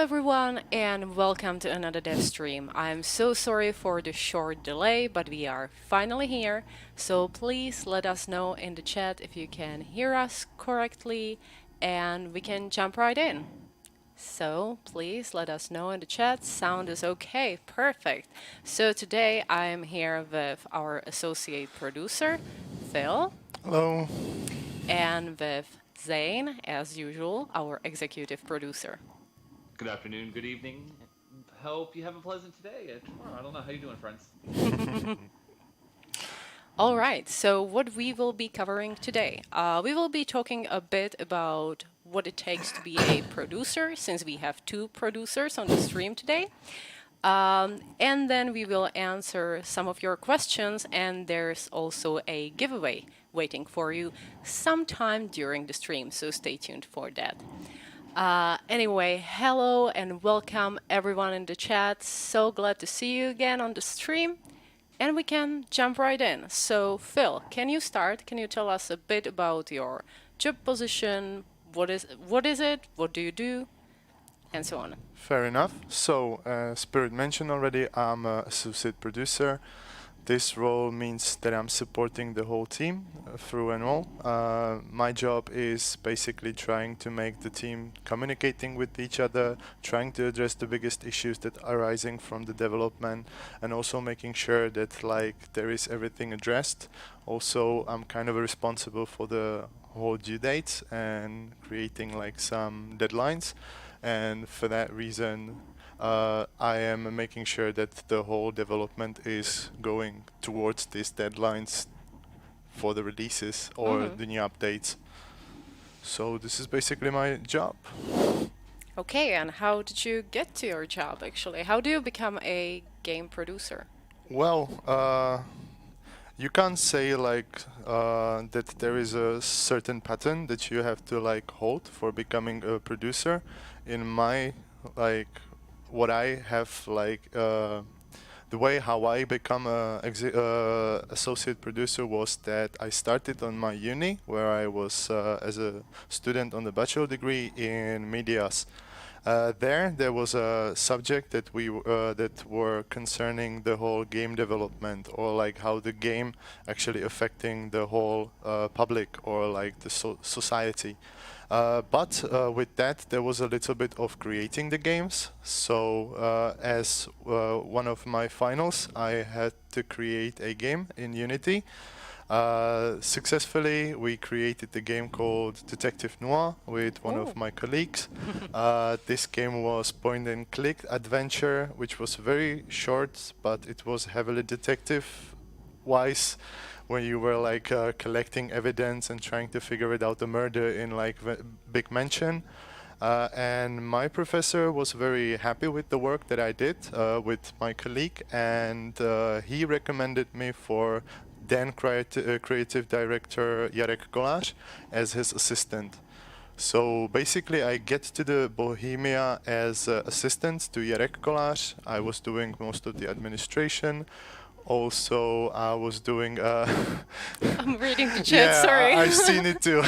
everyone, and welcome to another dev stream. I'm so sorry for the short delay, but we are finally here. So please let us know in the chat if you can hear us correctly, and we can jump right in. So please let us know in the chat. Sound is okay, perfect. So today I'm here with our associate producer, Phil. Hello. And with Zane, as usual, our executive producer. Good afternoon, good evening. Hope you have a pleasant today. Tomorrow, I don't know how you doing, friends. All right, so what we will be covering today, we will be talking a bit about what it takes to be a producer, since we have two producers on the stream today. And then we will answer some of your questions, and there's also a giveaway waiting for you sometime during the stream, so stay tuned for that. Anyway, hello and welcome everyone in the chat. So glad to see you again on the stream. And we can jump right in. So, Phil, can you start? Can you tell us a bit about your job position? What is it? What do you do? And so on. Fair enough. So, as Pyrit mentioned already, I'm an associate producer. This role means that I'm supporting the whole team through and all. My job is basically trying to make the team communicating with each other, trying to address the biggest issues that are arising from the development, and also making sure that there is everything addressed. Also, I'm kind of responsible for the whole due dates and creating some deadlines. And for that reason, I am making sure that the whole development is going towards these deadlines for the releases or the new updates. So this is basically my job. Okay, and how did you get to your job, actually? How do you become a game producer? Well, you can't say that there is a certain pattern that you have to hold for becoming a producer. In my what I have the way how I become a associate producer was that I started on my uni, where I was as a student on the bachelor degree in medias. There was a subject that that were concerning the whole game development, or how the game actually affecting the whole public or the society. But with that, there was a little bit of creating the games. So as one of my finals, I had to create a game in Unity. Successfully, we created a game called Detective Noir with one of my colleagues. This game was point-and-click adventure, which was very short, but it was heavily detective-wise, where you were collecting evidence and trying to figure it out the murder in big mansion. And my professor was very happy with the work that I did with my colleague, and he recommended me for then creative director Jarek Kolář as his assistant. So basically I get to the Bohemia as assistant to Jarek Kolář. I was doing most of the administration. Also, I was doing... I'm reading the chat, sorry. I've seen it too.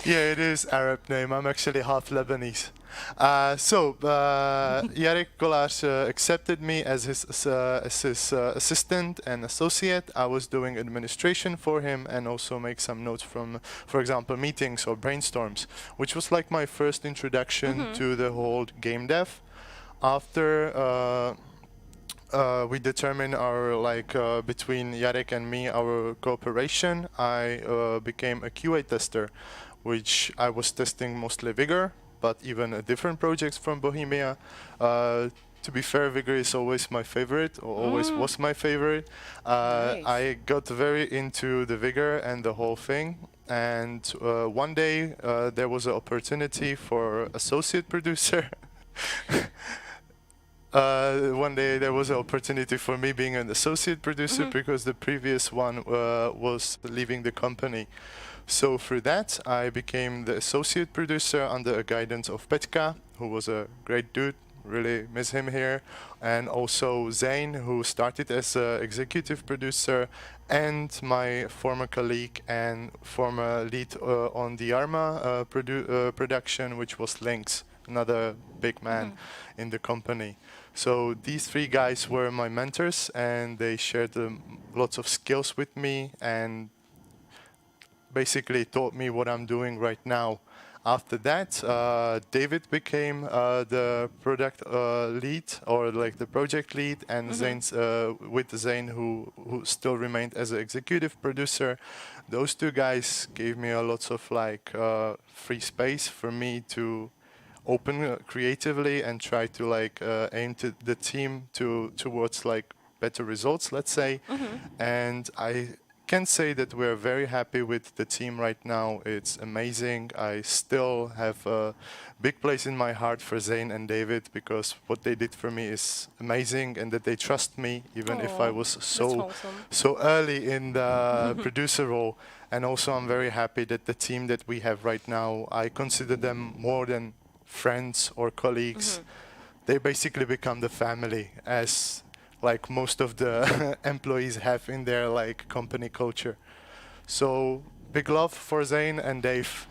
Yeah, it is Arab name. I'm actually half Lebanese. Jarek Kolář accepted me as his assistant and associate. I was doing administration for him and also make some notes from, for example, meetings or brainstorms, which was my first introduction to the whole game dev. After we determined our between Jarek and me our cooperation, I became a QA tester, which I was testing mostly Vigor, but even different projects from Bohemia. To be fair, Vigor is always my favorite, or always was my favorite. Nice. I got very into the Vigor and the whole thing. And one day there was an opportunity for associate producer. One day there was an opportunity for me being an associate producer because the previous one was leaving the company. So through that, I became the associate producer under the guidance of Petka, who was a great dude, really miss him here. And also Zane, who started as an executive producer, and my former colleague and former lead on the Arma production, which was Lynx, another big man in the company. So these three guys were my mentors, and they shared lots of skills with me and basically taught me what I'm doing right now. After that, David became the product lead, or like the project lead, and Zane's with Zane, who still remained as an executive producer. Those two guys gave me a lots of like free space for me to open creatively and try to like aim to the team towards like better results, let's say. And I can say that we're very happy with the team right now. It's amazing. I still have a big place in my heart for Zane and David, because what they did for me is amazing, and that they trust me even if I Aw, was that's so wholesome. so early in the producer role. And also I'm very happy that the team that we have right now, I consider them more than friends or colleagues. They basically become the family, as like most of the employees have in their like company culture. So big love for Zane and Dave.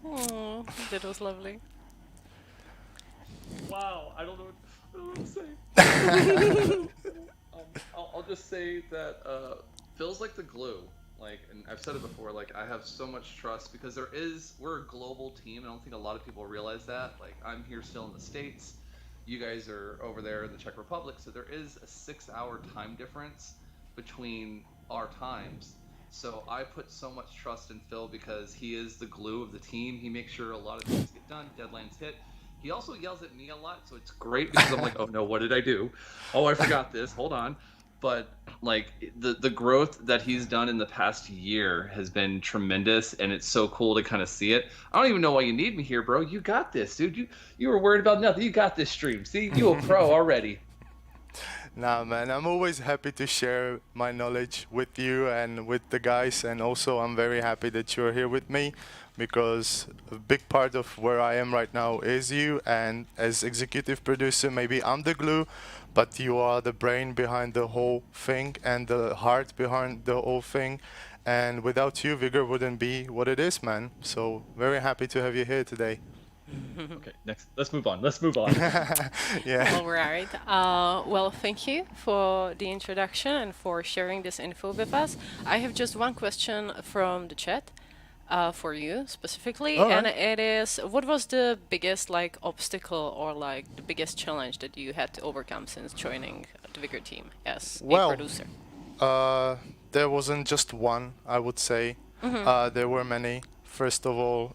Oh, that was lovely. Wow, I don't know what to say. I'll just say that Phil's like the glue. Like, and I've said it before. Like, I have so much trust because we're a global team. I don't think a lot of people realize that. Like, I'm here still in the States. You guys are over there in the Czech Republic, so there is a 6-hour time difference between our times. So I put so much trust in Phil because he is the glue of the team. He makes sure a lot of things get done, deadlines hit. He also yells at me a lot, so it's great because I'm like, oh no, what did I do? Oh, I forgot this. Hold on. But like the growth that he's done in the past year has been tremendous, and it's so cool to kind of see it. I don't even know why you need me here, bro. You got this, dude. You were worried about nothing. You got this stream. See, you a pro already. Nah, man, I'm always happy to share my knowledge with you and with the guys. And also, I'm very happy that you're here with me, because a big part of where I am right now is you. And as executive producer, maybe I'm the glue, but you are the brain behind the whole thing and the heart behind the whole thing. And without you, Vigor wouldn't be what it is, man. So very happy to have you here today. Okay, next. Let's move on. Let's move on. Yeah. All right. Well, thank you for the introduction and for sharing this info with us. I have just one question from the chat for you specifically, All and right. it is, what was the biggest like obstacle or like the biggest challenge that you had to overcome since joining the Vigor team as a Well, producer? there wasn't just one, I would say. There were many. First of all,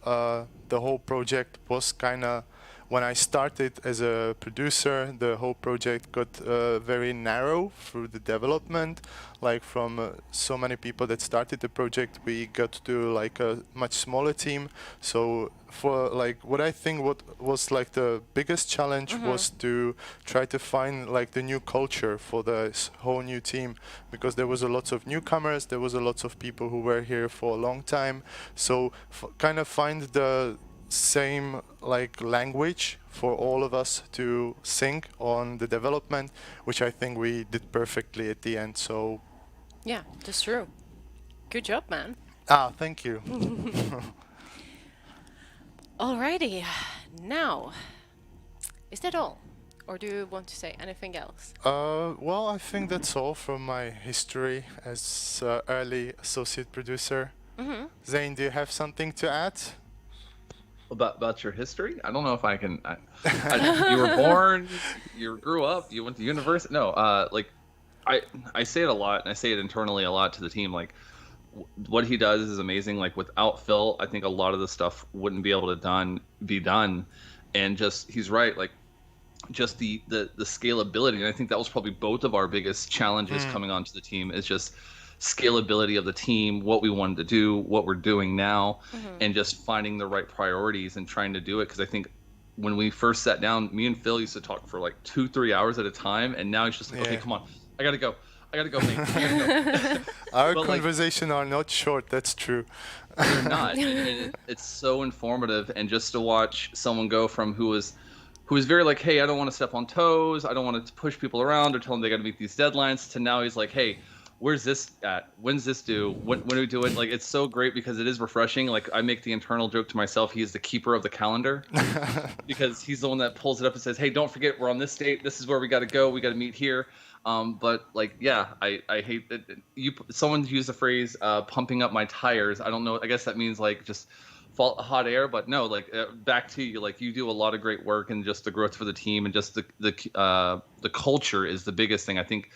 the whole project was kind of, when I started as a producer, the whole project got very narrow through the development. Like from so many people that started the project, we got to like a much smaller team. So for like what I think what was like the biggest challenge was to try to find like the new culture for this whole new team, because there was a lot of newcomers, there was a lot of people who were here for a long time. So kind of find the same like language for all of us to sync on the development, which I think we did perfectly at the end. So Yeah, that's true. Good job, man. thank you. Alrighty. Now, is that all? Or do you want to say anything else? Well, I think that's all from my history as early associate producer. Zane, do you have something to add? About your history? I don't know if I can. You were born, you grew up, you went to university. No, like I say it a lot, and I say it internally a lot to the team. Like what he does is amazing. Like without Phil, I think a lot of the stuff wouldn't be able to be done. And just he's right. Like just the scalability, and I think that was probably both of our biggest challenges coming onto the team, is just scalability of the team, what we wanted to do, what we're doing now, and just finding the right priorities and trying to do it. Because I think when we first sat down, me and Phil used to talk for like 2-3 hours at a time, and now he's just like, okay, come on, I gotta go, mate. I gotta go. Our But, like, conversations are not short, that's true. they're not. And it's so informative, and just to watch someone go from who was who was very like, hey, I don't want to step on toes, I don't want to push people around or tell them they got to meet these deadlines, to now he's like, hey, where's this at? When's this due? When do we do it? Like, it's so great because it is refreshing. Like, I make the internal joke to myself, he is the keeper of the calendar because he's the one that pulls it up and says, hey, don't forget, we're on this date. This is where we got to go. We got to meet here. But like, yeah, I hate that someone used the phrase pumping up my tires. I don't know. I guess that means like just hot air, but no, like back to you, like you do a lot of great work, and just the growth for the team, and just the culture is the biggest thing. I think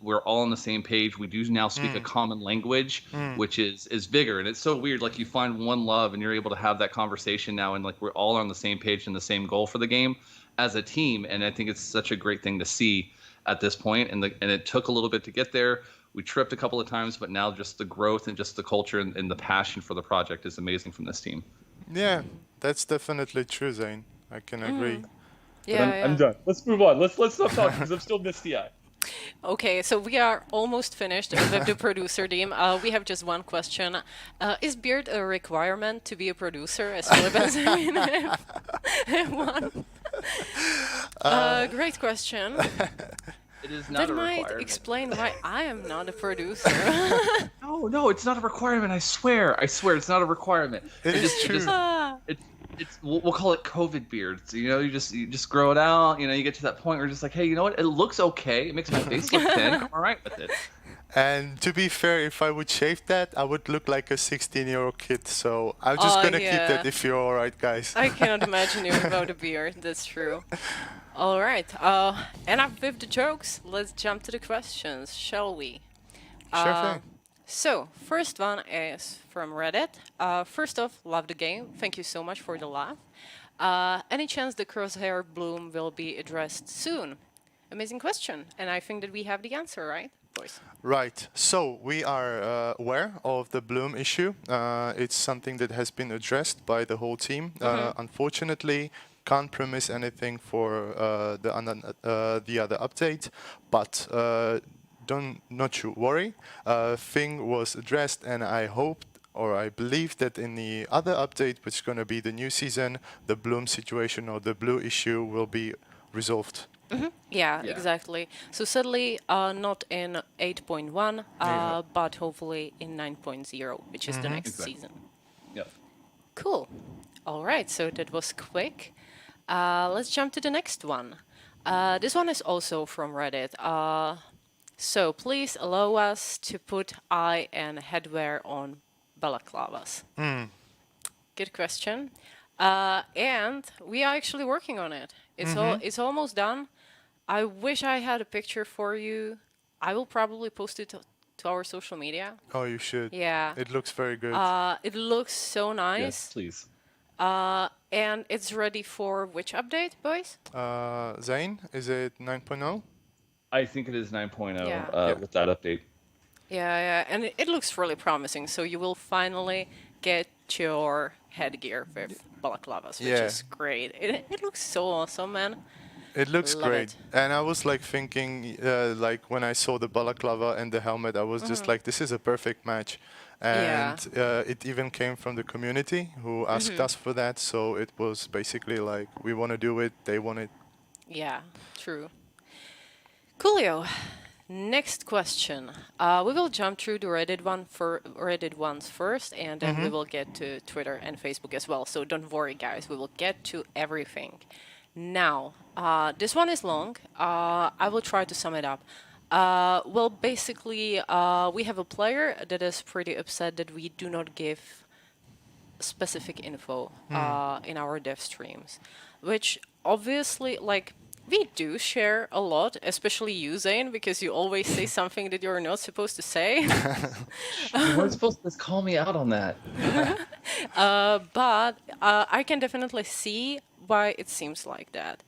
we're all on the same page. We do now speak a common language, which is Vigor, and it's so weird. Like you find one love, and you're able to have that conversation now, and like we're all on the same page and the same goal for the game as a team. And I think it's such a great thing to see at this point, and it took a little bit to get there. We tripped a couple of times, but now just the growth and just the culture and the passion for the project is amazing from this team. Yeah, that's definitely true, Zane. I can agree. Yeah, I'm done. Let's move on. Let's stop talking because I'm still misty-eyed. Okay, so we are almost finished with the producer team. We have just one question. Is beard a requirement to be a producer, as Philip has one? Great question. It is not That a might requirement. explain why I am not a producer. No, it's not a requirement. I swear, it's not a requirement. It is true. It's we'll call it COVID beards. You know, you just grow it out. You know, you get to that point where you're just like, hey, you know what? It looks okay. It makes my face look thin. I'm all right with it. And to be fair, if I would shave that, I would look like a 16-year-old kid. So I'm just gonna keep that if you're all right, guys. I cannot imagine you without a beard. That's true. All right. Enough with the jokes. Let's jump to the questions, shall we? Sure thing. So, first one is from Reddit. First off, love the game. Thank you so much for the laugh. Any chance the crosshair bloom will be addressed soon? Amazing question. And I think that we have the answer, right, boys? Right. So we are aware of the bloom issue. It's something that has been addressed by the whole team. Unfortunately, can't promise anything for the other update, but not you worry. Thing was addressed, and I hope or I believe that in the other update, which is going to be the new season, the bloom situation or the blue issue will be resolved. Yeah, exactly. So sadly, not in 8.1, but hopefully in 9.0, which is the next season. Yep. Cool. All right, so that was quick. Let's jump to the next one. This one is also from Reddit. So please allow us to put eye and headwear on balaclavas. Good question. And we are actually working on it. It's almost done. I wish I had a picture for you. I will probably post it to our social media. Oh, you should. Yeah. It looks very good. It looks so nice. Yes, please. And it's ready for which update, boys? Zane, is it 9.0? I think it is 9.0 Yeah. with that update. Yeah, and it looks really promising. So you will finally get your headgear with balaclavas, which is great. It looks so awesome, man. It looks Love great. it. And I was like thinking, like when I saw the balaclava and the helmet, I was just like, this is a perfect match. And it even came from the community who asked us for that. So it was basically like, we want to do it, they want it. Yeah, true. Coolio. Next question. We will jump through the Reddit ones first, and then we will get to Twitter and Facebook as well. So don't worry, guys. We will get to everything. Now, this one is long. I will try to sum it up. Well, basically, we have a player that is pretty upset that we do not give specific info in our dev streams, which obviously, like, we do share a lot, especially you, Zane, because you always say something that you're not supposed to say. You weren't supposed to call me out on that. But I can definitely see why it seems like that.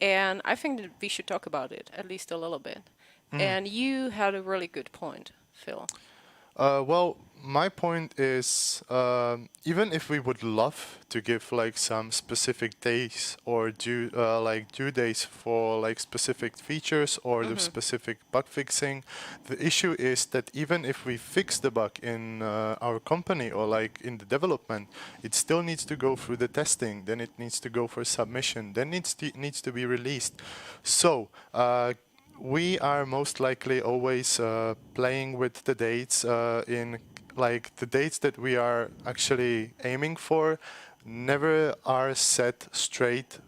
And I think that we should talk about it, at least a little bit. And you had a really good point, Phil. Well, my point is, even if we would love to give like some specific days or due days for like specific features or the specific bug fixing, the issue is that even if we fix the bug in our company or like in the development, it still needs to go through the testing. Then it needs to go for submission. Then needs to be released. So. We are most likely always playing with the dates in like the dates that we are actually aiming for never are set straight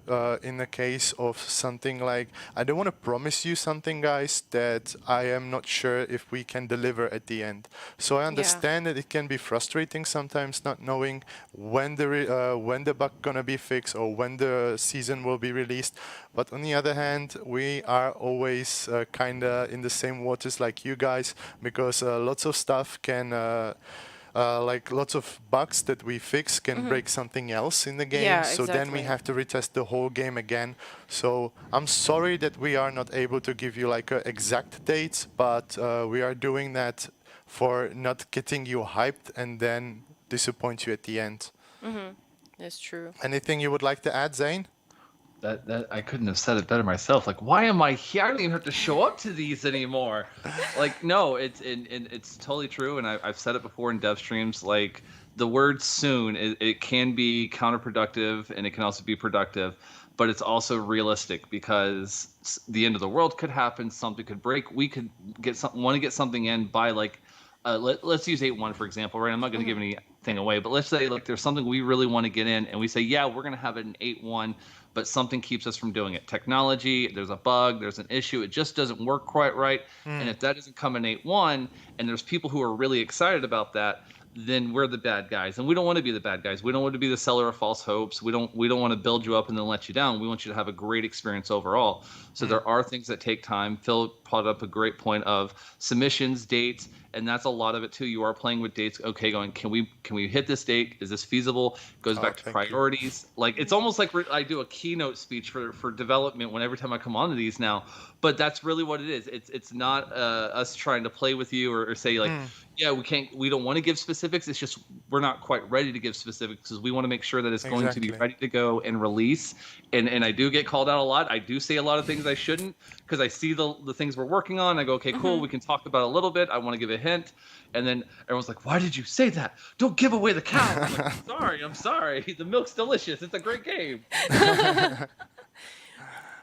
in the case of something like I don't want to promise you something, guys, that I am not sure if we can deliver at the end. So I understand that it can be frustrating sometimes not knowing when the bug gonna be fixed or when the season will be released. But on the other hand, we are always kinda in the same waters like you guys because lots of stuff can. Like lots of bugs that we fix can break something else in the game. Yeah, so then we exactly. have to retest the whole game again. So I'm sorry that we are not able to give you like exact dates, but we are doing that for not getting you hyped and then disappoint you at the end. That's true. Anything you would like to add, Zane? That I couldn't have said it better myself. Like, why am I here? I don't even have to show up to these anymore. Like, no, it's totally true, and I've said it before in dev streams. Like, the word soon, it can be counterproductive, and it can also be productive, but it's also realistic because the end of the world could happen, something could break, we could want to get something in by like. Let's use 8.1 for example, right? I'm not going to give anything away, but let's say like there's something we really want to get in, and we say, yeah, we're going to have it in 8.1, but something keeps us from doing it. Technology, there's a bug, there's an issue, it just doesn't work quite right. And if that doesn't come in 8.1, and there's people who are really excited about that, then we're the bad guys, and we don't want to be the bad guys. We don't want to be the seller of false hopes. We don't want to build you up and then let you down. We want you to have a great experience overall. So there are things that take time. Phil brought up a great point of submissions, dates, and that's a lot of it too. You are playing with dates. Okay, going, can we hit this date? Is this feasible? Goes back to thank priorities. Like it's almost like I do a keynote speech for development every time I come onto these now. But that's really what it is. It's not us trying to play with you or say like, yeah, we don't want to give specifics. It's just we're not quite ready to give specifics because we want to make sure that it's going to be ready to go and release. And I do get called out a lot. I do say a lot of things I shouldn't because I see the things we're working on. I go, okay, cool. We can talk about it a little bit. I want to give a hint. And then everyone's like, why did you say that? Don't give away the cow. I'm like, I'm sorry. The milk's delicious. It's a great game.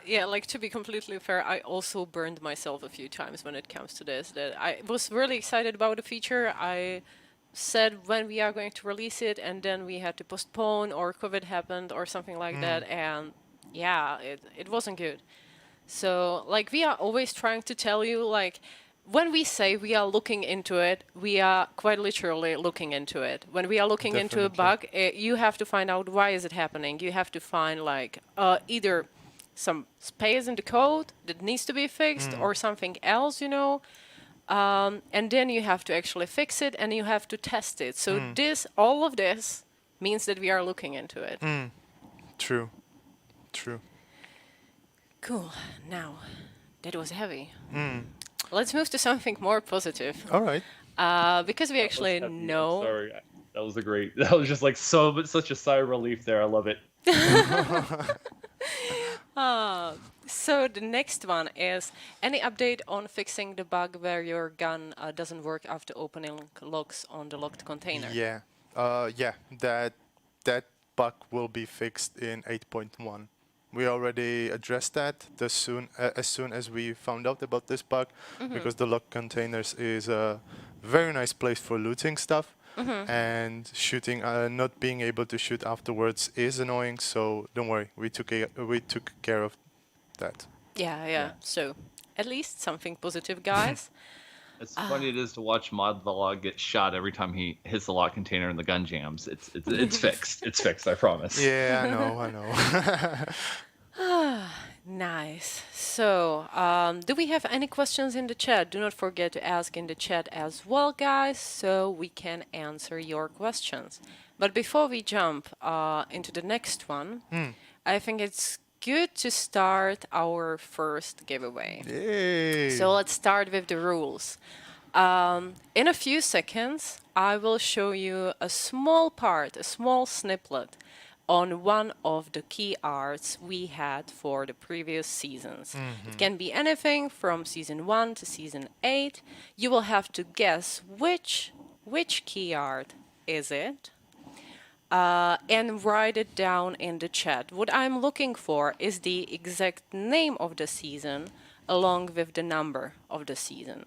Yeah, like to be completely fair, I also burned myself a few times when it comes to this. That I was really excited about the feature. I said when we are going to release it, and then we had to postpone, or COVID happened, or something like that, and yeah, it wasn't good. So, like, we are always trying to tell you, like, when we say we are looking into it, we are quite literally looking into it. When we are looking into a bug, you have to find out why is it happening. You have to find, like, either some space in the code that needs to be fixed or something else, and then you have to actually fix it and you have to test it. So all of this means that we are looking into it. True. Cool. Now, that was heavy. Let's move to something more positive. All right. Because we actually know. Sorry, that was that was just like such a sigh of relief there. I love it. So the next one is any update on fixing the bug where your gun doesn't work after opening locks on the locked container? Yeah. That bug will be fixed in 8.1. We already addressed that as soon as we found out about this bug, because the locked containers is a very nice place for looting stuff, and shooting, not being able to shoot afterwards is annoying. So don't worry, we took care of that. Yeah. So at least something positive, guys. It's funny it is to watch Mod Vlog get shot every time he hits the lock container and the gun jams. It's fixed. It's fixed, I promise. Yeah, I know. Nice. So, do we have any questions in the chat? Do not forget to ask in the chat as well, guys, so we can answer your questions. But before we jump into the next one, I think it's good to start our first giveaway. Yay. So let's start with the rules. In a few seconds, I will show you a small part, a small snippet on one of the key arts we had for the previous seasons. It can be anything from season 1 to season 8. You will have to guess which key art is it, and write it down in the chat. What I'm looking for is the exact name of the season along with the number of the season.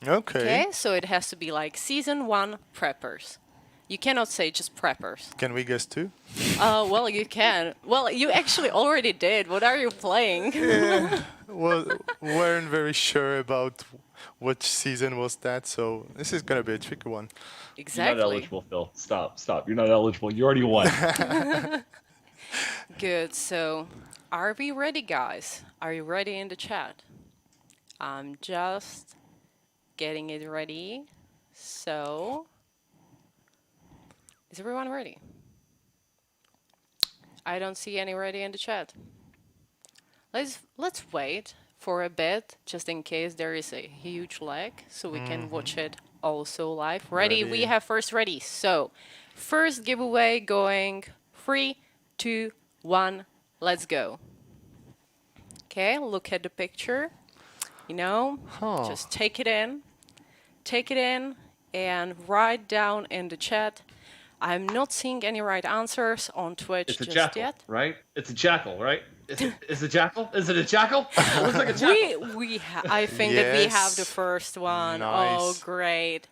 Okay. Okay, so it has to be like season 1 preppers. You cannot say just preppers. Can we guess too? Well, you can. Well, you actually already did. What are you playing? Well, weren't very sure about which season was that, so this is gonna be a tricky one. You're not Exactly. eligible, Phil. Stop. You're not eligible. You already won. Good. So, are we ready, guys? Are you ready in the chat? I'm just getting it ready. So, is everyone ready? I don't see any ready in the chat. Let's wait for a bit, just in case there is a huge lag, so we can watch it also live. Ready? We Ready. have first ready. So, first giveaway going 3, 2, 1. Let's go. Okay, look at the picture. You know, Huh. just take it in, and write down in the chat. I'm not seeing any right answers on Twitch It's a just jackal, yet. right? It's a jackal, right? Is it a jackal? Is it a jackal? It looks like a jackal. I think that we have the Yes. first one. Oh, Nice. great.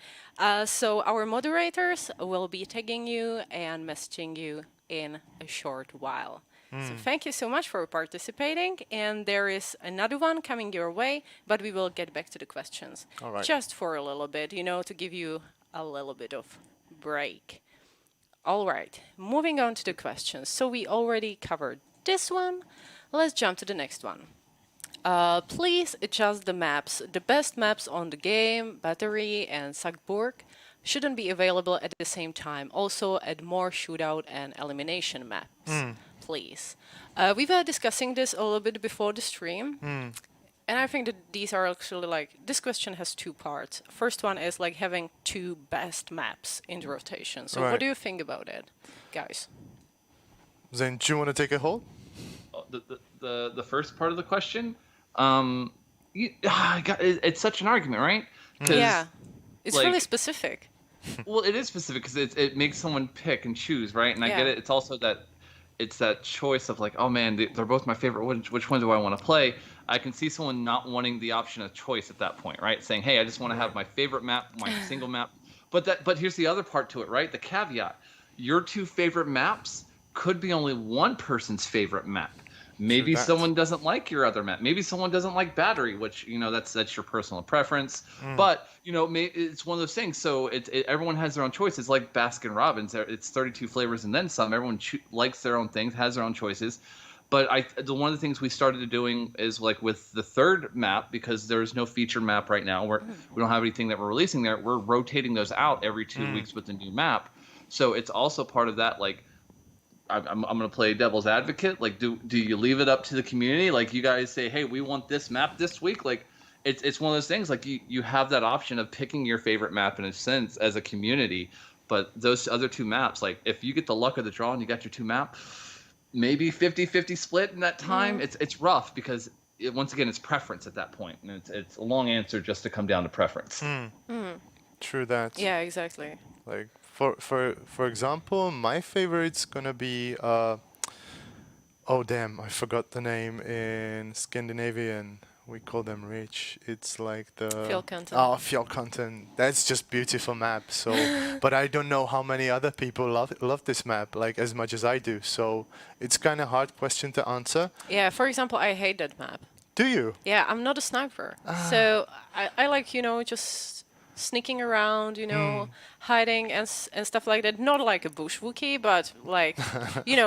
So our moderators will be tagging you and messaging you in a short while. So thank you so much for participating. And there is another one coming your way, but we will get back to the questions. All right. Just for a little bit, to give you a little bit of break. All right, moving on to the questions. So we already covered this one. Let's jump to the next one. Please adjust the maps. The best maps on the game, Battery and Sagburg, shouldn't be available at the same time. Also, add more shootout and elimination maps, please. We were discussing this a little bit before the stream. And I think that these are actually this question has two parts. First one is having two best maps in the rotation. So what Right. do you think about it, guys? Zane, do you want to take a hold? The first part of the question, it's such an argument, right? 'Cause, Yeah, it's really like- specific. Well, it is specific because it makes someone pick and choose, right? And I get Yeah. it. It's also that choice of oh man, they're both my favorite. Which one do I want to play? I can see someone not wanting the option of choice at that point, right? Saying, hey, I just want to have my favorite map, my single map. But here's the other part to it, right? The caveat: your two favorite maps could be only one person's favorite map. Maybe that. someone doesn't like your other map. Maybe someone doesn't like Battery, which that's your personal preference. But it's one of those things. So everyone has their own choices. Like Baskin Robbins, it's 32 flavors and then some. Everyone likes their own things, has their own choices. But one of the things we started doing is with the third map, because there's no feature map right now. We don't have anything that we're releasing there. We're rotating those out every 2 weeks with a new map. So it's also part of that. I'm going to play devil's advocate. Do you leave it up to the community? You guys say, hey, we want this map this week. It's one of those things. You have that option of picking your favorite map in a sense as a community. But those other two maps, if you get the luck of the draw and you got your two map, maybe 50-50 split in that time. It's rough because once again, it's preference at that point. And it's a long answer just to come down to preference. True that. Yeah, exactly. For example, my favorite's gonna be oh damn, I forgot the name in Scandinavian. We call them rich. It's like the Fjellkanten. Oh, Fjellkanten. That's just beautiful map. So, but I don't know how many other people love this map as much as I do. So it's kind of hard question to answer. Yeah, for example, I hate that map. Do you? Yeah, I'm not a sniper. So I like, just sneaking around, hiding and stuff like that. Not like a bush Wookiee, but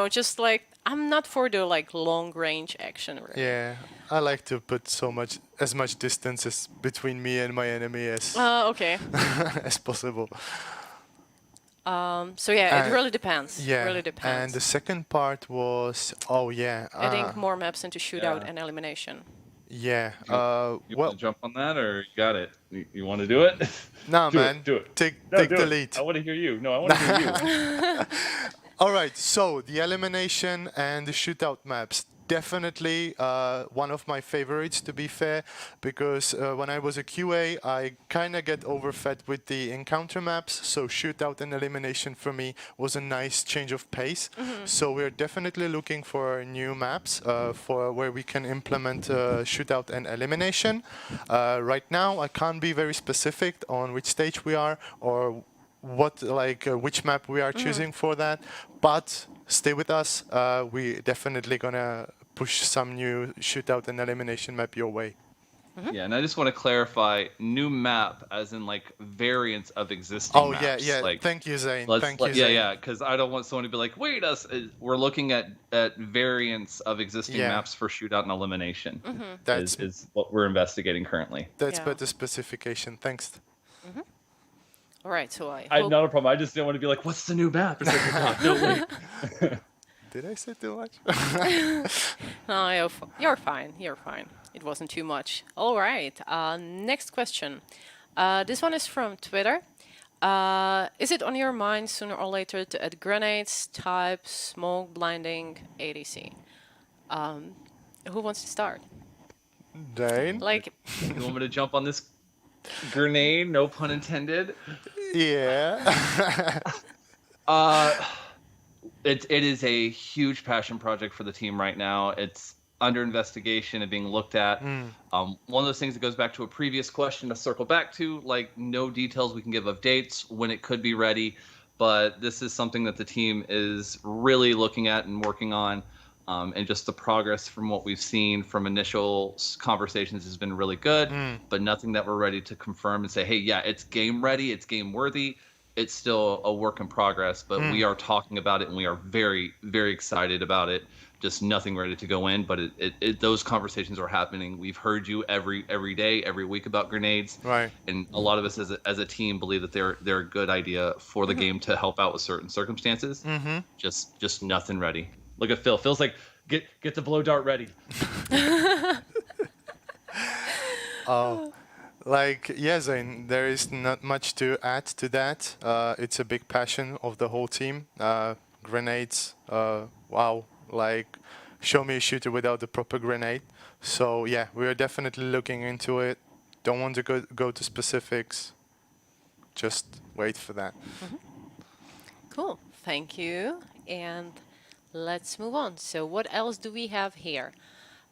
just I'm not for the long range action. Really. Yeah, I like to put as much distance as between me and my enemy as Okay. as possible. So yeah, it And- really depends. Yeah. Really depends. And the second part was Adding more maps into shootout and elimination. Yeah. You want Well, to jump on that, or you got it? You want to do it? nah, Do man. it. Do it. Take No, take do the it. lead. I want to hear you. No, I want to hear you. All right, so the elimination and the shootout maps. Definitely one of my favorites, to be fair, because when I was a QA, I kind of get overfed with the encounter maps. So shootout and elimination for me was a nice change of pace. So we're definitely looking for new maps for where we can implement shootout and elimination. Right now, I can't be very specific on which stage we are or which map we are choosing for that, but stay with us. We definitely gonna push some new shootout and elimination map your way. Yeah, and I just want to clarify, new map as in like variants of existing Oh yeah, maps. yeah. Like Thank you, Zane. Thank you, yeah, Zane. yeah, because I don't want someone to be like, wait, we're looking at variants of existing Yeah. maps for shootout and elimination. That's Is what we're investigating currently. Yeah. better specification. Thanks. All right, so I I hope. not a problem. I just didn't want to be like, what's the new map? It's like, oh god, no wait. Did I say too much? No, you're fine. You're fine. It wasn't too much. All right. Next question. This one is from Twitter. Is it on your mind sooner or later to add grenades, type, smoke, blinding, ADC? Who wants to start? Zane? Like, You want me to jump on this grenade? No pun intended. Yeah. It is a huge passion project for the team right now. It's under investigation and being looked at. One of those things that goes back to a previous question to circle back to, like no details we can give of dates, when it could be ready, but this is something that the team is really looking at and working on. And just the progress from what we've seen from initial conversations has been really good, but nothing that we're ready to confirm and say, hey, yeah, it's game ready, it's game worthy. It's still a work in progress, but we are talking about it and we are very, very excited about it. Just nothing ready to go in, but those conversations are happening. We've heard you every day, every week about grenades, Right. and a lot of us as a team believe that they're a good idea for the game to help out with certain circumstances. Just nothing ready. Look at Phil. Phil's like, get the blow dart ready. Yeah, Zane, there is not much to add to that. It's a big passion of the whole team. Grenades, wow, show me a shooter without a proper grenade. So yeah, we are definitely looking into it. Don't want to go to specifics. Just wait for that. cool. Thank you. And let's move on. So, what else do we have here?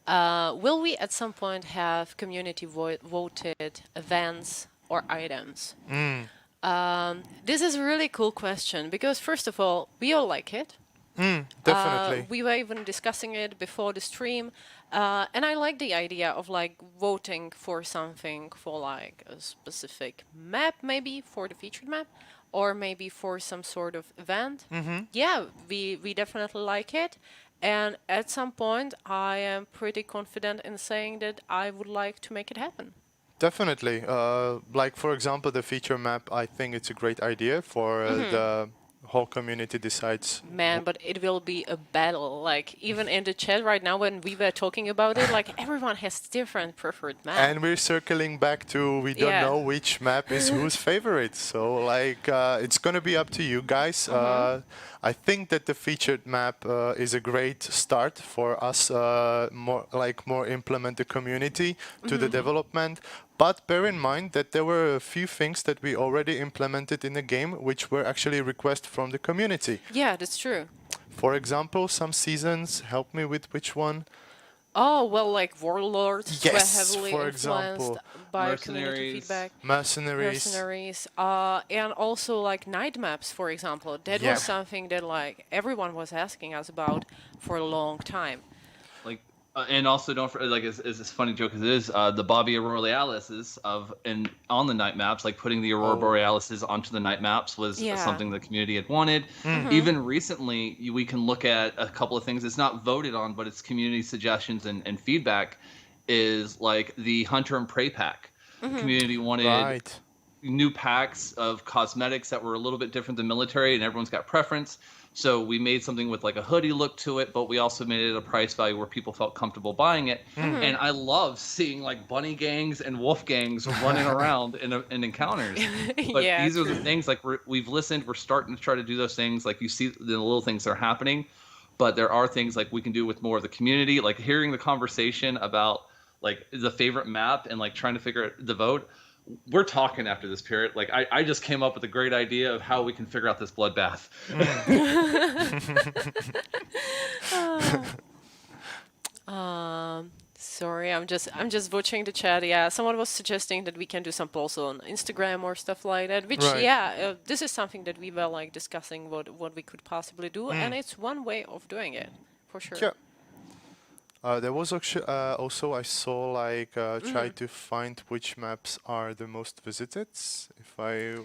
Will we at some point have community voted events or items? This is a really cool question because, first of all, we all like it. Definitely. We were even discussing it before the stream, and I like the idea of like voting for something for like a specific map, maybe for the featured map, or maybe for some sort of event. Yeah, we definitely like it. And at some point, I am pretty confident in saying that I would like to make it happen. Definitely. For example, the feature map, I think it's a great idea for the whole community decides. Man, but it will be a battle. Like, even in the chat right now, when we were talking about it, like, everyone has different preferred maps. And we're circling back to we don't Yeah. know which map is whose favorite. So it's gonna be up to you guys. I think that the featured map is a great start for us. More implement the community to the development. But bear in mind that there were a few things that we already implemented in the game, which were actually requests from the community. Yeah, that's true. For example, some seasons. Help me with which one. Oh, well, like Warlords were Yes, heavily for influenced example. by community Mercenaries. feedback. Mercenaries. And also like night maps, for example. That Yeah. was something that like everyone was asking us about for a long time. Like, and also don't forget, like, as this funny joke as it is, the Bobby Aurorealises on the night maps, like putting the Aurora Borealises onto the night maps was Yeah. something the community had wanted. Even recently, we can look at a couple of things. It's not voted on, but it's community suggestions and feedback. Is like the Hunter and Prey pack. Community wanted Right. new packs of cosmetics that were a little bit different than military, and everyone's got preference. So we made something with like a hoodie look to it, but we also made it a price value where people felt comfortable buying it. And I love seeing like bunny gangs and wolf gangs running around in encounters. But Yeah, these are the true. things like we've listened. We're starting to try to do those things. Like you see the little things that are happening, but there are things like we can do with more of the community. Like hearing the conversation about like the favorite map and like trying to figure out the vote. We're talking after this period. Like I just came up with a great idea of how we can figure out this bloodbath. Sorry, I'm just watching the chat. Yeah, someone was suggesting that we can do some polls on Instagram or stuff like that. Which, Right. yeah, this is something that we were like discussing what we could possibly do, and it's one way of doing it for sure. Yeah. There was actually, also I saw like try to find which maps are the most visited. If I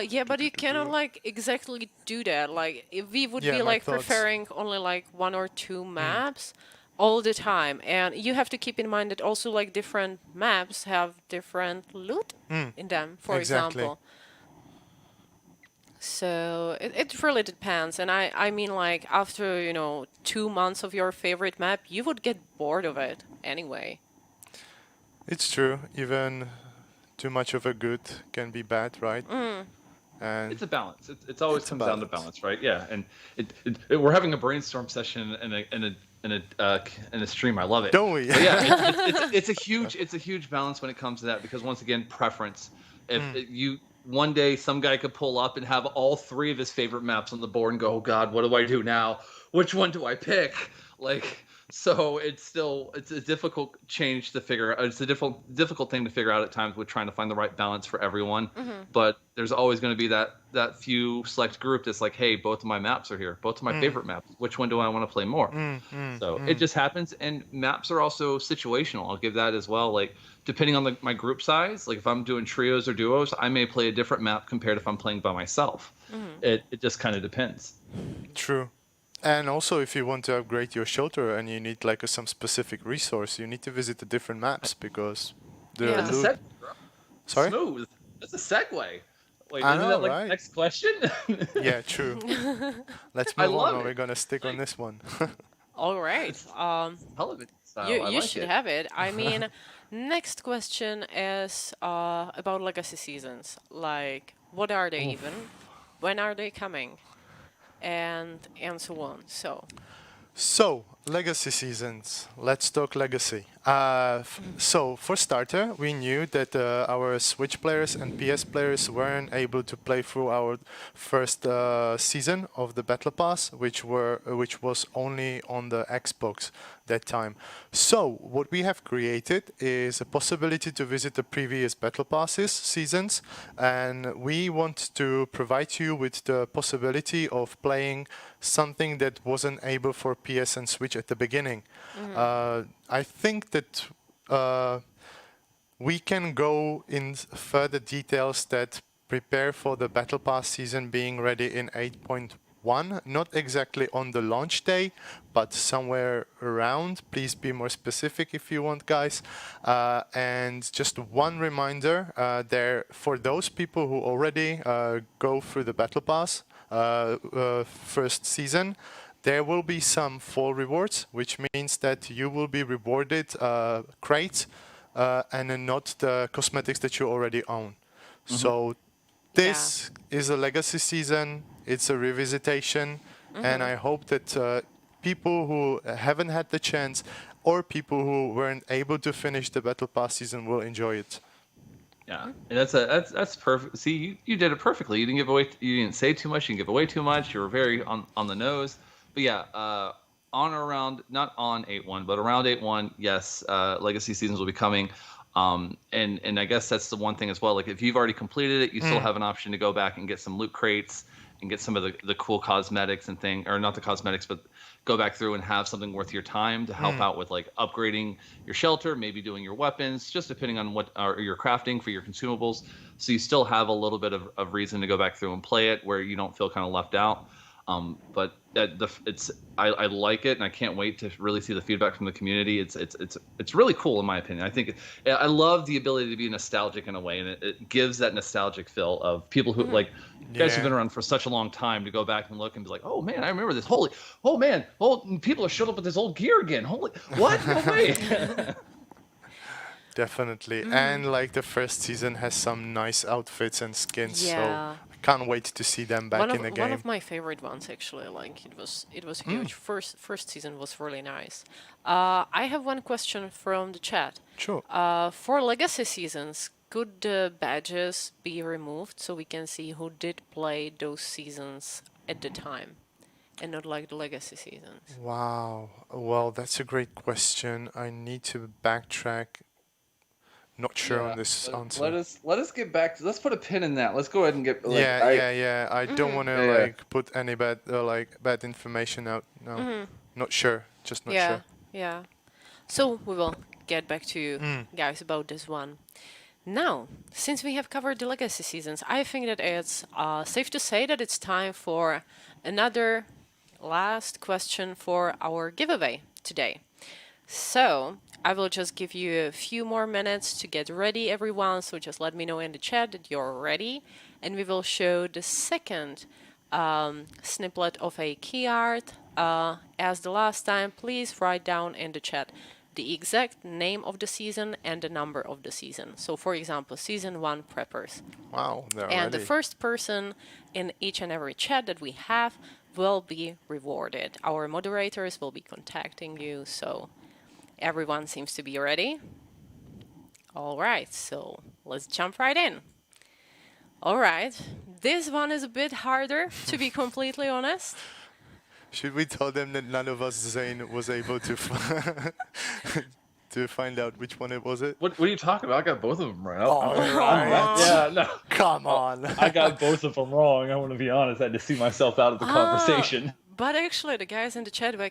Yeah, but you cannot like exactly do that. Like, if we would Yeah, be my like thoughts. preferring only like one or two maps all the time, and you have to keep in mind that also like different maps have different loot in them, for Exactly. example. So it really depends, and I mean like after 2 months of your favorite map, you would get bored of it anyway. It's true. Even too much of a good can be bad, right? And It's a balance. It's always It's a comes down to balance. balance, right? Yeah, and we're having a brainstorm session in a stream. I love it. Don't we? But yeah, it's a huge balance when it comes to that because once again, preference. If you one day some guy could pull up and have all three of his favorite maps on the board and go, oh God, what do I do now? Which one do I pick? Like, so it's a difficult change to figure out. It's a difficult thing to figure out at times with trying to find the right balance for everyone. But there's always going to be that few select group that's like, hey, both of my maps are here, both of my favorite maps. Which one do I want to play more? So it just happens, and maps are also situational. I'll give that as well. Like depending on my group size, like if I'm doing trios or duos, I may play a different map compared if I'm playing by myself. It just kind of depends. True. And also, if you want to upgrade your shelter and you need like some specific resource, you need to visit the different maps because the Yeah. That's a loot. segue, bro. Sorry? Smooth. That's a segue. Wait, I isn't know, that like right? the next question? Yeah, true. Let's I move on, love or it. we're gonna stick on Like, this one. All right. television style. You I you like should it. have it. I mean, next question is about legacy seasons. Like, what are they even? When are they coming? And so on. So, legacy seasons. Let's talk legacy. So, for starter, we knew that our Switch players and PS players weren't able to play through our first season of the Battle Pass, which was only on the Xbox that time. So, what we have created is a possibility to visit the previous Battle Passes seasons, and we want to provide you with the possibility of playing something that wasn't able for PS and Switch at the beginning. I think that we can go in further details that prepare for the Battle Pass season being ready in 8.1, not exactly on the launch day, but somewhere around. Please be more specific if you want, guys. And just one reminder, there for those people who already go through the Battle Pass first season, there will be some fall rewards, which means that you will be rewarded crates and then not the cosmetics that you already own. So this is a legacy season, it's a revisitation, and I hope that people who haven't had the chance or people who weren't able to finish the Battle Pass season will enjoy it. Yeah, and that's perfect. See, you did it perfectly. You didn't say too much. You didn't give away too much. You were very on the nose. But yeah, on or around, not on 8.1, but around 8.1, yes, legacy seasons will be coming. And I guess that's the one thing as well. Like if you've already completed it, you still have an option to go back and get some loot crates and get some of the cool cosmetics and thing, or not the cosmetics, but go back through and have something worth your time to help out with like upgrading your shelter, maybe doing your weapons, just depending on what you're crafting for your consumables. So you still have a little bit of reason to go back through and play it where you don't feel kind of left out. But I like it, and I can't wait to really see the feedback from the community. It's really cool in my opinion. I love the ability to be nostalgic in a way, and it gives that nostalgic feel of people who like guys who've been around for such a long time to go back and look and be like, oh man, I remember this. People are showing up with this old gear again. Holy, what? No way. Definitely. And like the first season has some nice outfits and skins, so Yeah. I can't wait to see them back in the One game. of my favorite ones actually. Like it was huge. First season was really nice. I have one question from the chat. Sure. For legacy seasons, could the badges be removed so we can see who did play those seasons at the time, and not like the legacy seasons? Wow. Well, that's a great question. I need to backtrack. Not sure on this answer. Let us get back to, let's put a pin in that. Let's go ahead and get like, yeah. I don't want to Yeah. like put any bad information out. No, not sure. Just not sure. Yeah. So we will get back to you guys about this one. Now, since we have covered the legacy seasons, I think that it's safe to say that it's time for another last question for our giveaway today. So I will just give you a few more minutes to get ready, everyone. So just let me know in the chat that you're ready, and we will show the second snippet of a key art. As the last time, please write down in the chat the exact name of the season and the number of the season. So, for example, Season 1 Preppers. Wow, they're And the ready. first person in each and every chat that we have will be rewarded. Our moderators will be contacting you, so everyone seems to be ready. All right, so let's jump right in. All right, this one is a bit harder, to be completely honest. Should we tell them that none of us, Zane, was able to to find out which one it was? What are you talking about? I got both of them right. Right. No. Come on. I got both of them wrong. I want to be honest. I had to see myself out of the conversation. But actually, the guys in the chat were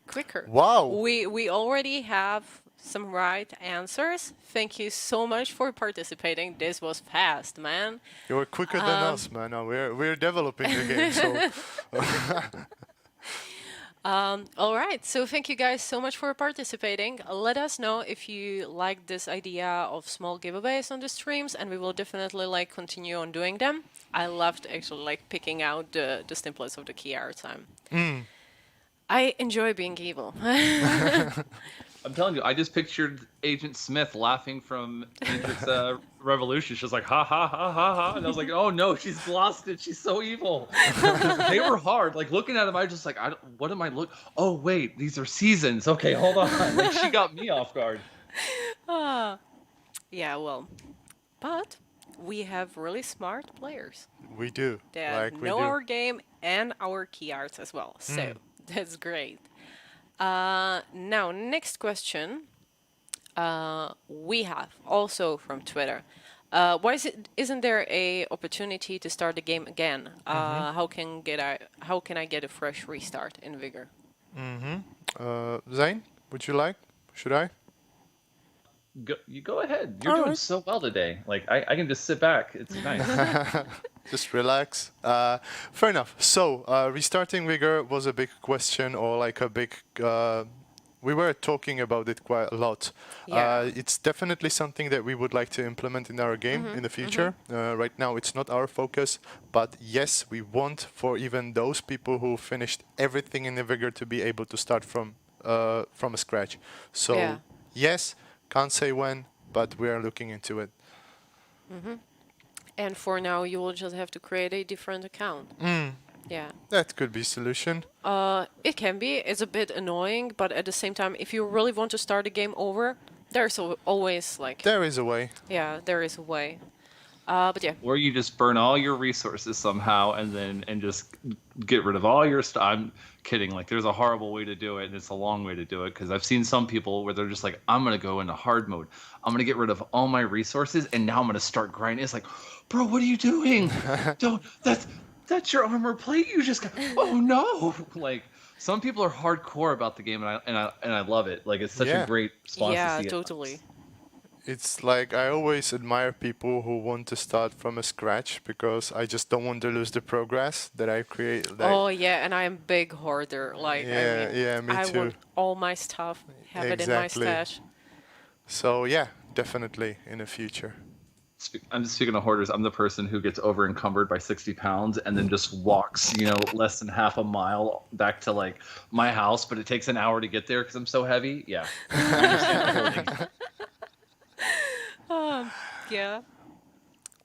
quicker. Wow. We already have some right answers. Thank you so much for participating. This was fast, man. You were quicker than us, man. Now we're developing the game, so All right, so thank you guys so much for participating. Let us know if you like this idea of small giveaways on the streams, and we will definitely like continue on doing them. I loved actually like picking out the snippets of the key art time. I enjoy being evil. I'm telling you, I just pictured Agent Smith laughing from Matrix Revolution. She was like, ha, ha, ha, ha, ha. And I was like, oh, no, she's lost it. She's so evil. They were hard. Like, looking at them, I was just like, what am I look? Oh, wait, these are seasons. Okay, hold on. Like, she got me off guard. Yeah, well, but we have really smart players we do. that We know do. our game and our key arts as well. So that's great. Now, next question we have also from Twitter. Why isn't there a opportunity to start the game again? How can I get a fresh restart in Vigor? Zane, would you like? Should I? You go ahead. You're All doing right. so well today. Like, I can just sit back. It's nice. Just relax. Fair enough. So, restarting Vigor was a big question, or like a big. We were talking about it quite a lot. Yeah. It's definitely something that we would like to implement in our game in the future. Right now, it's not our focus, but yes, we want for even those people who finished everything in the Vigor to be able to start from scratch. So, Yeah. yes, can't say when, but we are looking into it. And for now, you will just have to create a different account. Yeah. That could be solution. It can be. It's a bit annoying, but at the same time, if you really want to start the game over, there's always like, There is a way. yeah, there is a way. But yeah, Or you just burn all your resources somehow and just get rid of all your stuff. I'm kidding. Like, there's a horrible way to do it, and it's a long way to do it, because I've seen some people where they're just like, I'm going to go into hard mode. I'm going to get rid of all my resources, and now I'm going to start grinding. It's like, bro, what are you doing? Don't, that's your armor plate you just got. Oh, no. Like, some people are hardcore about the game, and I love it. Like, it's such Yeah. a great response yeah, to see it. totally. it's like I always admire people who want to start from a scratch because I just don't want to lose the progress that I create. Like, Oh yeah, and I am big hoarder. Like I yeah, mean, yeah, me I too. want all my stuff, have it in my Exactly. stash. So yeah, definitely in the future. I'm just speaking of hoarders. I'm the person who gets over encumbered by 60 pounds and then just walks, less than half a mile back to like my house, but it takes an hour to get there because I'm so heavy. Yeah, I understand the hoarding. Yeah.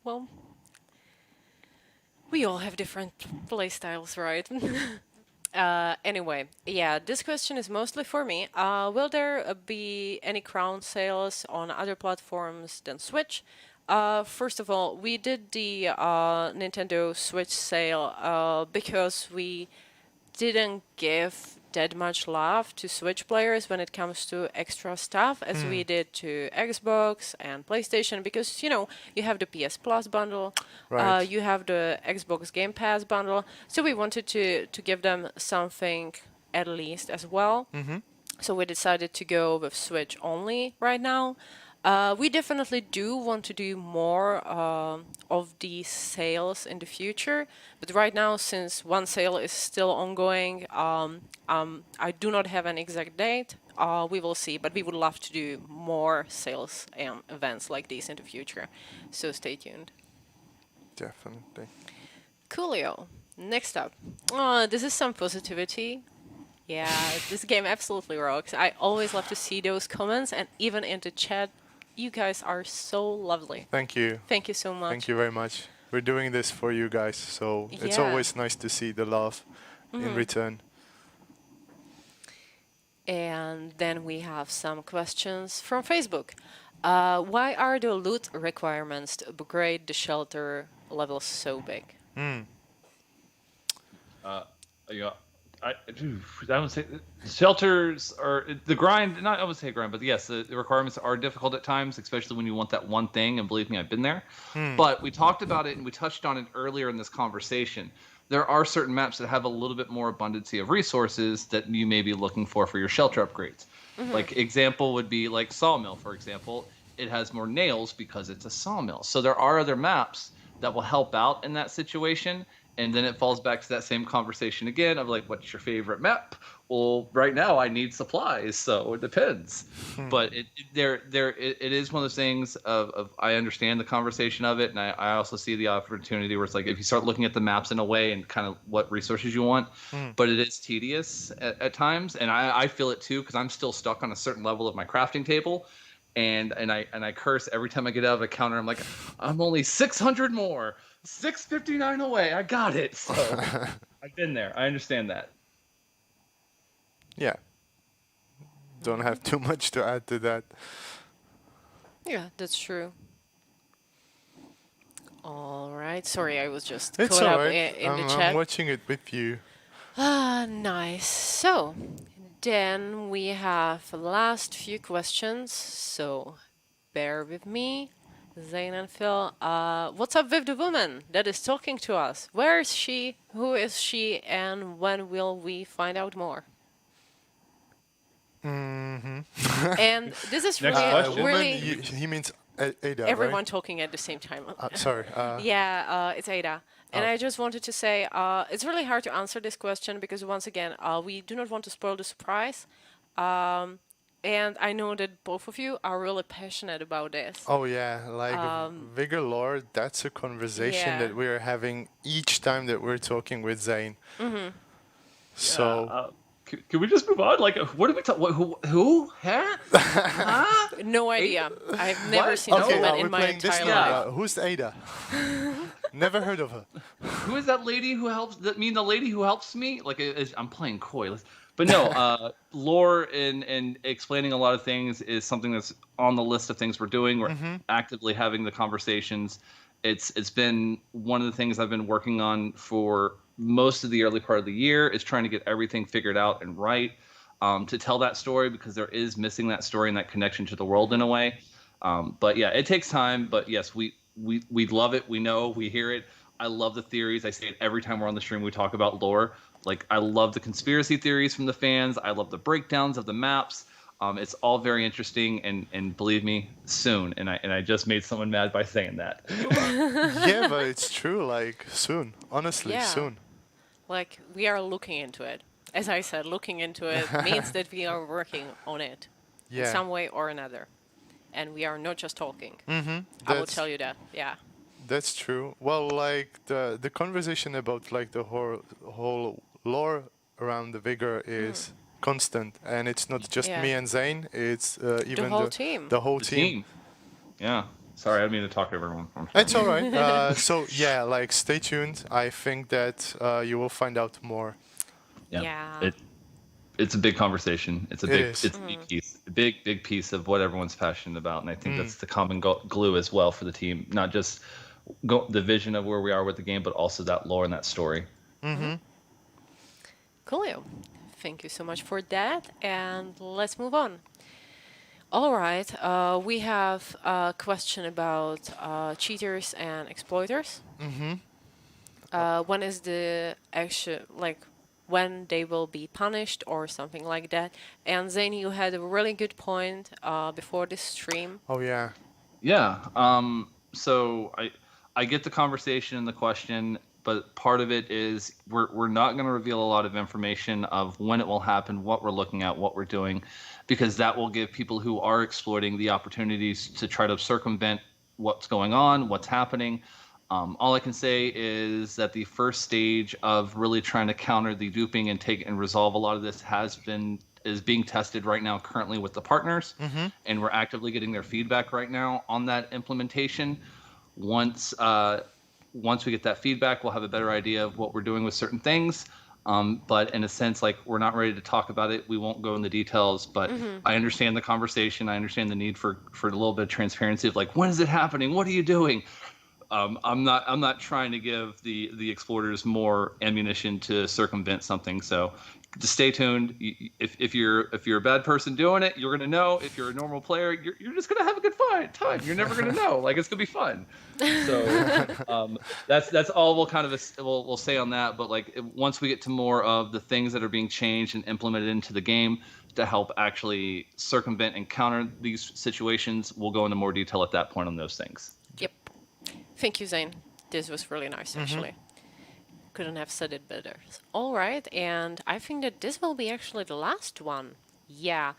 Well, we all have different play styles, right? Anyway, yeah, this question is mostly for me. Will there be any crown sales on other platforms than Switch? First of all, we did the Nintendo Switch sale because we didn't give that much love to Switch players when it comes to extra stuff as we did to Xbox and PlayStation because you have the PS Plus bundle, Right. you have the Xbox Game Pass bundle, so we wanted to give them something at least as well. So we decided to go with Switch only right now. We definitely do want to do more of these sales in the future, but right now, since one sale is still ongoing, I do not have an exact date. We will see, but we would love to do more sales and events like these in the future. So stay tuned. Definitely. Coolio. Next up. This is some positivity. Yeah, this game absolutely rocks. I always love to see those comments, and even in the chat, you guys are so lovely. Thank you. Thank you so much. Thank you very much. We're doing this for you guys, so it's Yeah. always nice to see the love in return. And then we have some questions from Facebook. Why are the loot requirements to upgrade the shelter levels so big? Yeah, I would say shelters are the grind. Not I would say grind, but yes, the requirements are difficult at times, especially when you want that one thing. And believe me, I've been there. But we talked about it and we touched on it earlier in this conversation. There are certain maps that have a little bit more abundancy of resources that you may be looking for your shelter upgrades. Like example would be like Sawmill, for example. It has more nails because it's a sawmill. So there are other maps that will help out in that situation. And then it falls back to that same conversation again of like, what's your favorite map? Well, right now I need supplies, so it depends. But it is one of those things of I understand the conversation of it, and I also see the opportunity where it's like if you start looking at the maps in a way and kind of what resources you want, but it is tedious at times, and I feel it too because I'm still stuck on a certain level of my crafting table. And I curse every time I get out of a counter. I'm like, I'm only 600 more, 659 away. I got it. So I've been there. I understand that. Yeah. Don't have too much to add to that. Yeah, that's true. All right. Sorry, I was just It's caught up alright. in the I'm chat. watching it with you. Nice. So, then we have the last few questions. So, bear with me, Zane and Phil. What's up with the woman that is talking to us? Where is she? Who is she? And when will we find out more? And this is Next really, question. Woman, really he means Ada, everyone right? talking at the same time. Sorry. Yeah, it's Ada. And I just wanted to say it's really hard to answer this question because, once again, we do not want to spoil the surprise. And I know that both of you are really passionate about this. Oh yeah, like Vigor lore, that's a conversation Yeah. that we're having each time that we're talking with Zane. So Can we just move on? Like, what are we talking? Who? Huh? Huh? No idea. I've never What? seen a okay, woman we're in my playing this entire now. life. Who's Ada? Never heard of her. Who is that lady who helps? That mean the lady who helps me? Like I'm playing coy, but no. Lore and explaining a lot of things is something that's on the list of things we're doing. We're actively having the conversations. It's been one of the things I've been working on for most of the early part of the year. Is trying to get everything figured out and right to tell that story because there is missing that story and that connection to the world in a way. But yeah, it takes time. But yes, we love it. We know, we hear it. I love the theories. I say it every time we're on the stream. We talk about lore. Like I love the conspiracy theories from the fans. I love the breakdowns of the maps. It's all very interesting, and believe me, soon. And I just made someone mad by saying that. Yeah, but it's true. Like soon, honestly, Yeah. soon. Like, we are looking into it. As I said, looking into it means that we are working on it in Yeah. some way or another. And we are not just talking. Mm-hmm. I will tell you that. Yeah. That's true. Well, like the conversation about like the whole lore around the Vigor is constant, and it's not just Yeah. me and Zane. It's The even whole team. the whole The team. team. Yeah. Sorry, I didn't mean to talk over everyone. I'm sorry. It's all right. So yeah, like stay tuned. I think that you will find out more. Yeah. It's a big conversation. It's a It big is. it's a big piece, a big piece of what everyone's passionate about, and I think that's the common glue as well for the team. Not just the vision of where we are with the game, but also that lore and that story. Coolio. Thank you so much for that. And let's move on. All right. We have a question about cheaters and exploiters. When is the actual, like, when they will be punished or something like that. And Zane, you had a really good point before this stream. Oh yeah. Yeah. So I get the conversation and the question, but part of it is we're not going to reveal a lot of information of when it will happen, what we're looking at, what we're doing, because that will give people who are exploiting the opportunities to try to circumvent what's going on, what's happening. All I can say is that the first stage of really trying to counter the duping and take and resolve a lot of this is being tested right now currently with the partners, and we're actively getting their feedback right now on that implementation. Once we get that feedback, we'll have a better idea of what we're doing with certain things. But in a sense, like, we're not ready to talk about it. We won't go into details, but I understand the conversation. I understand the need for a little bit of transparency of, like, when is it happening? What are you doing? I'm not trying to give the exploiters more ammunition to circumvent something. So just stay tuned. If you're a bad person doing it, you're gonna know. If you're a normal player, you're just gonna have a good time. You're never gonna know. Like, it's gonna be fun. So that's all we'll say on that. But like, once we get to more of the things that are being changed and implemented into the game to help actually circumvent and counter these situations, we'll go into more detail at that point on those things. Yep. Thank you, Zane. This was really nice, actually. Couldn't have said it better. All right, and I think that this will be actually the last one. Yeah.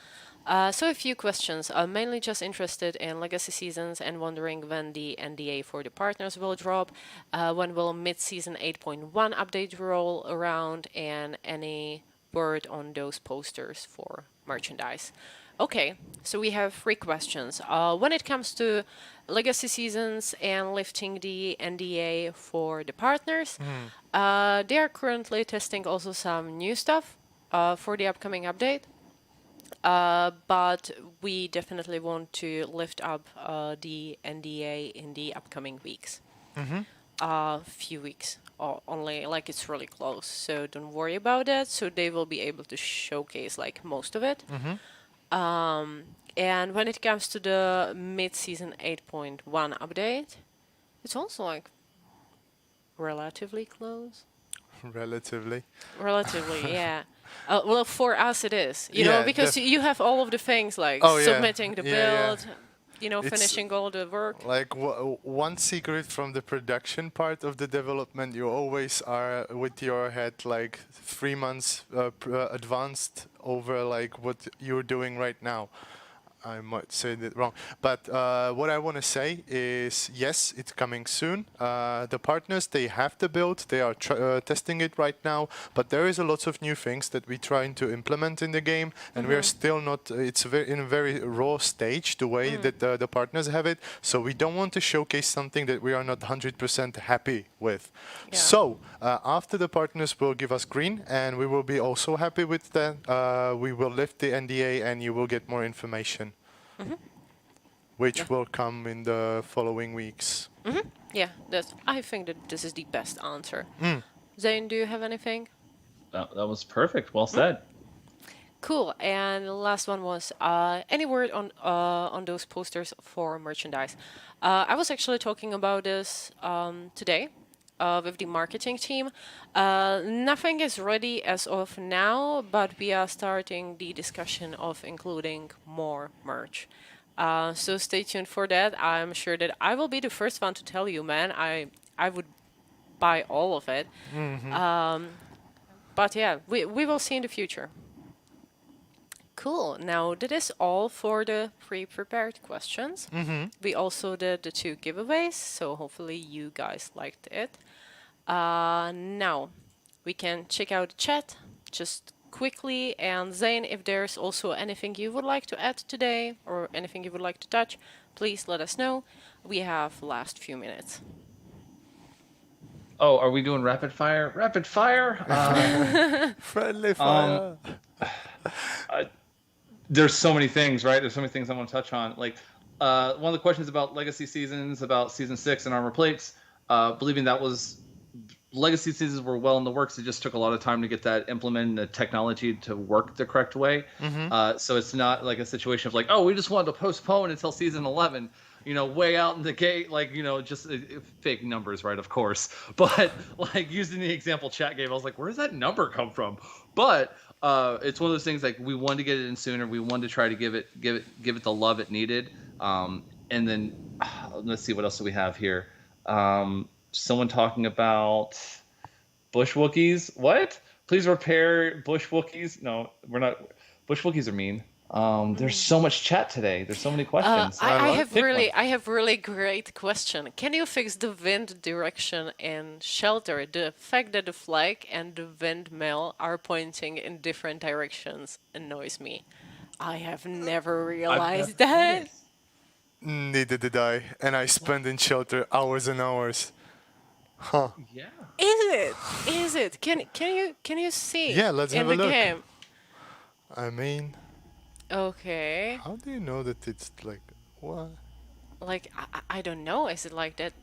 So a few questions. Mainly just interested in legacy seasons and wondering when the NDA for the partners will drop, when will mid-season 8.1 update roll around, and any word on those posters for merchandise. Okay, so we have 3 questions. When it comes to legacy seasons and lifting the NDA for the partners, they are currently testing also some new stuff for the upcoming update. But we definitely want to lift up the NDA in the upcoming weeks. Few weeks, or only, like, it's really close, so don't worry about that. So they will be able to showcase like most of it. And when it comes to the mid-season 8.1 update, it's also like relatively close. Relatively. Relatively, yeah. Well, for us it is, you know, Yeah, because you have all of the things like Oh, yeah. submitting the Yeah, yeah. build, you know, It's finishing all the work. Like one secret from the production part of the development, you always are with your head like 3 months advanced over like what you're doing right now. I might say that wrong, but what I want to say is yes, it's coming soon. The partners, they have the build, they are testing it right now, but there is a lot of new things that we're trying to implement in the game, and we are still not. It's in a very raw stage the way that the partners have it. So we don't want to showcase something that we are not 100% happy with. Yeah. So after the partners will give us green, and we will be also happy with that, we will lift the NDA, and you will get more information. Which will come in the following weeks. Yeah, I think that this is the best answer. Zane, do you have anything? That was perfect. Well said. Cool. And the last one was any word on those posters for merchandise? I was actually talking about this today with the marketing team. Nothing is ready as of now, but we are starting the discussion of including more merch. So stay tuned for that. I'm sure that I will be the first one to tell you, man. I would buy all of it. But yeah, we will see in the future. Cool. Now, that is all for the pre-prepared questions. We also did the 2 giveaways, so hopefully you guys liked it. Now, we can check out the chat just quickly. And Zane, if there's also anything you would like to add today or anything you would like to touch, please let us know. We have last few minutes. Oh, are we doing rapid fire? Rapid fire? Friendly fire. There's so many things, right? There's so many things I want to touch on. Like, one of the questions about legacy seasons, about season 6 and armor plates, believing that was legacy seasons were well in the works. It just took a lot of time to get that implemented and the technology to work the correct way. So it's not like a situation of like, oh, we just wanted to postpone until season 11. Way out in the gate, like, just fake numbers, right? Of course. But like using the example chat gave, I was like, where does that number come from? But it's one of those things like we wanted to get it in sooner. We wanted to try to give it the love it needed. And then let's see, what else do we have here? Someone talking about bush Wookiees. What? Please repair bush Wookiees. No, we're not. Bush Wookiees are mean. There's so much chat today. There's so many questions. I have really great question. Can you fix the wind direction in shelter? The fact that the flag and the windmill are pointing in different directions annoys me. I have never realized that. Neither did I. And I spent in shelter hours and hours. Huh. Yeah. Is it? Can you see? Yeah, let's in have a the look. game? I mean, Okay. how do you know that it's like what? Like I don't know. Is it like that?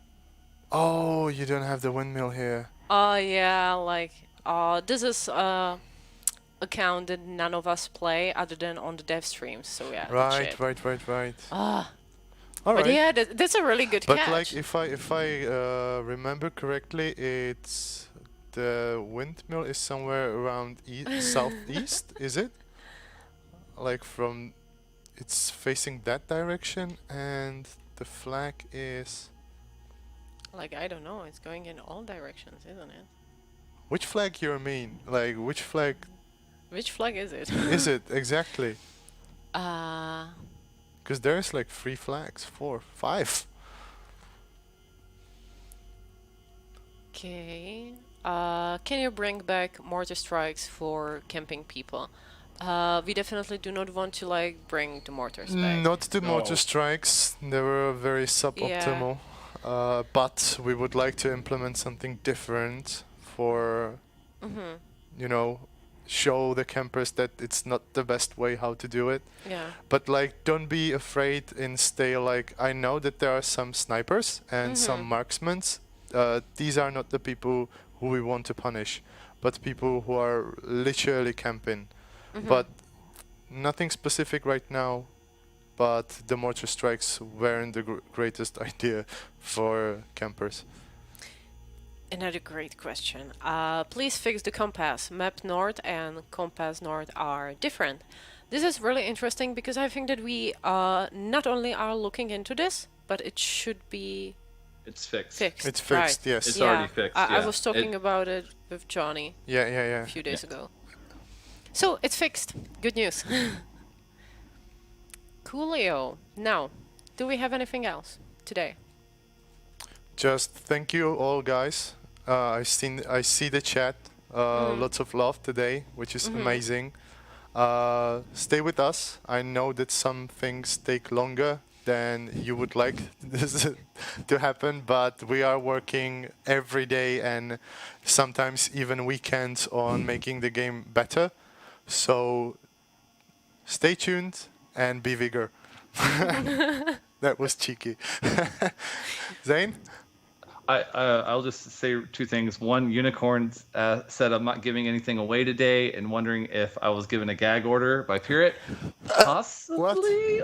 Oh, you don't have the windmill here. Oh yeah. Like this is account that none of us play other than on the dev streams. So yeah. Right, shit. right. But Alright. yeah, that's a really good But catch. like if I remember correctly, it's the windmill is somewhere around southeast, is it? Like from it's facing that direction, and the flag is Like I don't know. It's going in all directions, isn't it? which flag you mean? Like which flag Which flag is it? is it exactly? Uh, Because there's like 3 flags, 4, 5. okay. Can you bring back mortar strikes for camping people? We definitely do not want to like bring the mortars back. Not the No. mortar strikes. They were very suboptimal. But we would like to implement something different for, you know, show the campers that it's not the best way how to do it. Yeah. But like, don't be afraid and stay like, I know that there are some snipers and some marksmen. These are not the people who we want to punish, but people who are literally camping. But nothing specific right now. But the mortar strikes weren't the greatest idea for campers. Another great question. Please fix the compass. Map North and Compass North are different. This is really interesting because I think that we not only are looking into this, but it should be It's fixed. fixed. It's fixed, right. yes. It's Yeah. already fixed. I yeah. was talking about it with Johnny Yeah. a few days ago. So it's fixed. Good news. Coolio. Now, do we have anything else today? Just thank you all, guys. I see the chat. Lots of love today, which is amazing. Stay with us. I know that some things take longer than you would like this to happen, but we are working every day and sometimes even weekends on making the game better. So stay tuned and be Vigor. That was cheeky. Zane? I'll just say 2 things. One, Unicorns said I'm not giving anything away today and wondering if I was given a gag order by Pyrit. Possibly.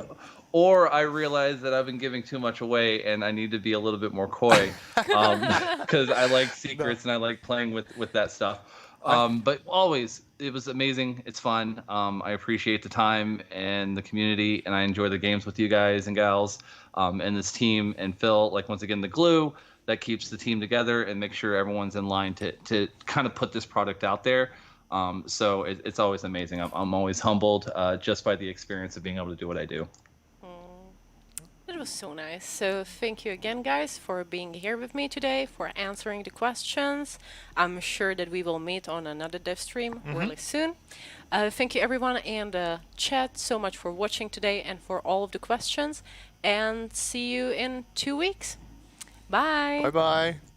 or I realize that I've been giving too much away and I need to be a little bit more coy, because I like secrets and I like playing with that stuff. But always, it was amazing. It's fun. I appreciate the time and the community, and I enjoy the games with you guys and gals, and this team. And Phil, like, once again, the glue that keeps the team together and make sure everyone's in line to kind of put this product out there. So it's always amazing. I'm always humbled just by the experience of being able to do what I do. It was so nice. So thank you again, guys, for being here with me today, for answering the questions. I'm sure that we will meet on another dev stream really soon. Thank you, everyone, and chat so much for watching today and for all of the questions. And see you in 2 weeks. Bye. Bye bye.